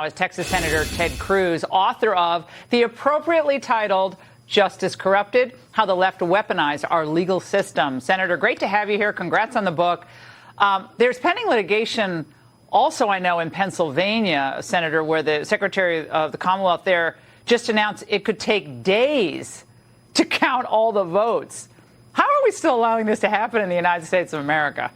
Is Texas Senator Ted Cruz, author of the appropriately titled Justice Corrupted, How the Left Weaponized Our Legal System. Senator, great to have you here. Congrats on the book. There's pending litigation also, I know, in Pennsylvania, Senator, where the Secretary of the Commonwealth there just announced it could take days to count all the votes. How are we still allowing this to happen in the United States of America?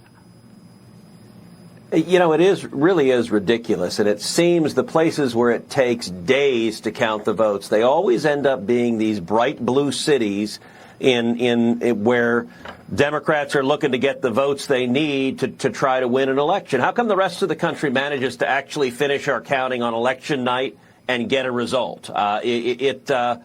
You know, really is ridiculous, and it seems the places where it takes days to count the votes, they always end up being these bright blue cities in where Democrats are looking to get the votes they need to try to win an election. How come the rest of the country manages to actually finish our counting on election night and get a result? The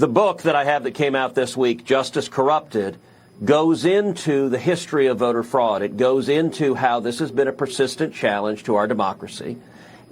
book that I have that came out this week, Justice Corrupted, goes into the history of voter fraud. It goes into how this has been a persistent challenge to our democracy.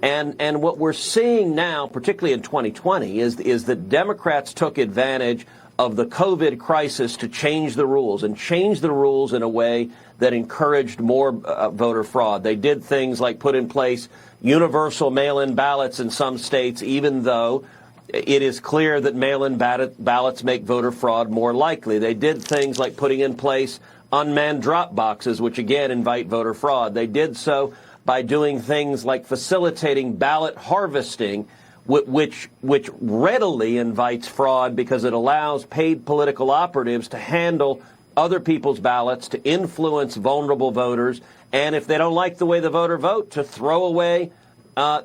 And what we're seeing now, particularly in 2020, is that Democrats took advantage of the COVID crisis to change the rules in a way that encouraged more voter fraud. They did things like put in place universal mail-in ballots in some states, even though it is clear that mail-in ballots make voter fraud more likely. They did things like putting in place unmanned drop boxes, which again invite voter fraud. They did so by doing things like facilitating ballot harvesting, which readily invites fraud because it allows paid political operatives to handle other people's ballots, to influence vulnerable voters, and if they don't like the way the voter vote, to throw away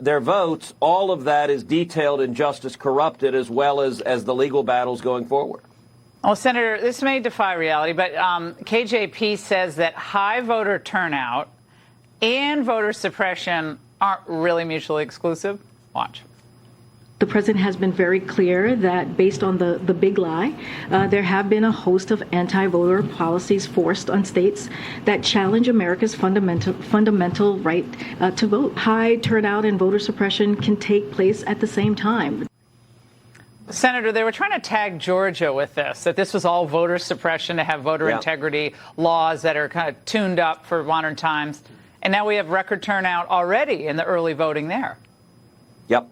their votes. All of that is detailed in Justice Corrupted, as well as the legal battles going forward. Well, Senator, this may defy reality, but KJP says that high voter turnout and voter suppression aren't really mutually exclusive. Watch. The president has been very clear that based on the big lie, there have been a host of anti-voter policies forced on states that challenge America's fundamental right to vote. High turnout and voter suppression can take place at the same time. Senator, they were trying to tag Georgia with this, that this was all voter suppression to have voter integrity laws that are kind of tuned up for modern times. And now we have record turnout already in the early voting there. Yep.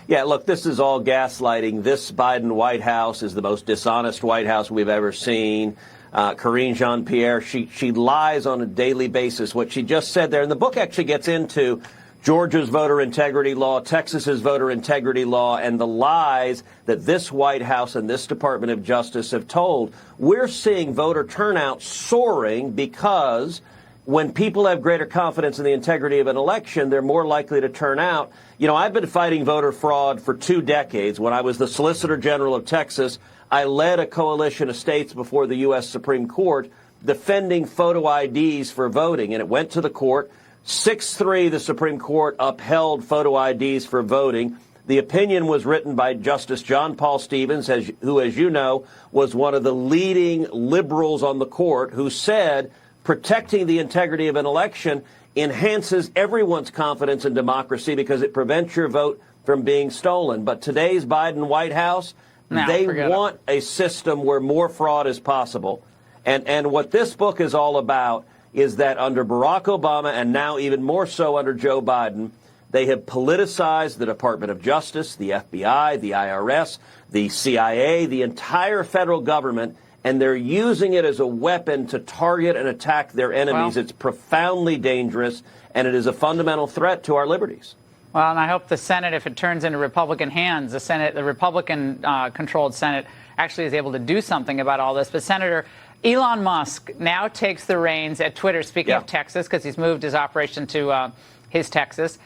Yeah, look, this is all gaslighting. This Biden White House is the most dishonest White House we've ever seen. Karine Jean-Pierre, she lies on a daily basis. What she just said there, and the book actually gets into Georgia's voter integrity law, Texas's voter integrity law, and the lies that this White House and this Department of Justice have told. We're seeing voter turnout soaring because when people have greater confidence in the integrity of an election, they're more likely to turn out. You know, I've been fighting voter fraud for 2 decades. When I was the Solicitor General of Texas, I led a coalition of states before the U.S. Supreme Court defending photo IDs for voting, and it went to the court. 6-3, the Supreme Court upheld photo IDs for voting. The opinion was written by Justice John Paul Stevens, who, as you know, was one of the leading liberals on the court, who said protecting the integrity of an election enhances everyone's confidence in democracy because it prevents your vote from being stolen. But today's Biden White House, they want a system where more fraud is possible. And what this book is all about is that under Barack Obama, and now even more so under Joe Biden, they have politicized the Department of Justice, the FBI, the IRS, the CIA, the entire federal government, and they're using it as a weapon to target and attack their enemies. Well, it's profoundly dangerous, and it is a fundamental threat to our liberties. Well, and I hope the Senate, if it turns into Republican hands, the Republican-controlled Senate actually is able to do something about all this. But, Senator, Elon Musk now takes the reins at Twitter, speaking of Texas, because he's moved his operation to Texas.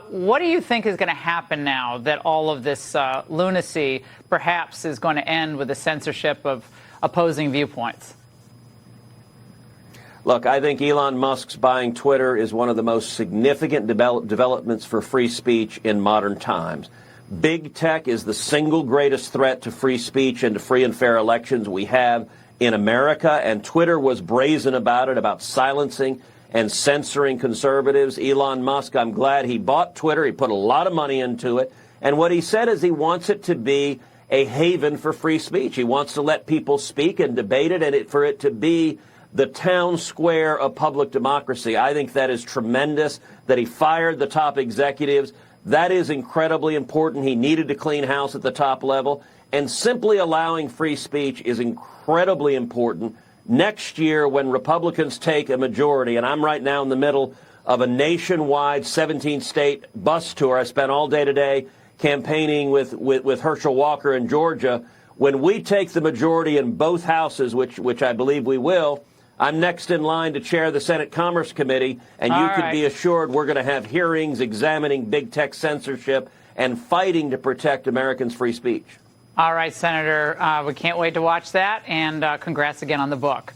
What do you think is going to happen now that all of this lunacy perhaps is going to end with the censorship of opposing viewpoints? Look, I think Elon Musk's buying Twitter is one of the most significant developments for free speech in modern times. Big tech is the single greatest threat to free speech and to free and fair elections we have in America, and Twitter was brazen about it, about silencing and censoring conservatives. Elon Musk, I'm glad he bought Twitter. He put a lot of money into it. And what he said is he wants it to be a haven for free speech. He wants to let people speak and debate it, and for it to be the town square of public democracy. I think that is tremendous that he fired the top executives. That is incredibly important. He needed to clean house at the top level. And simply allowing free speech is incredibly important. Next year, when Republicans take a majority, and I'm right now in the middle of a nationwide 17-state bus tour. I spent all day today campaigning with Herschel Walker in Georgia. When we take the majority in both houses, which I believe we will, I'm next in line to chair the Senate Commerce Committee, and you can be assured we're going to have hearings examining big tech censorship and fighting to protect Americans' free speech. All right, Senator, we can't wait to watch that, and congrats again on the book.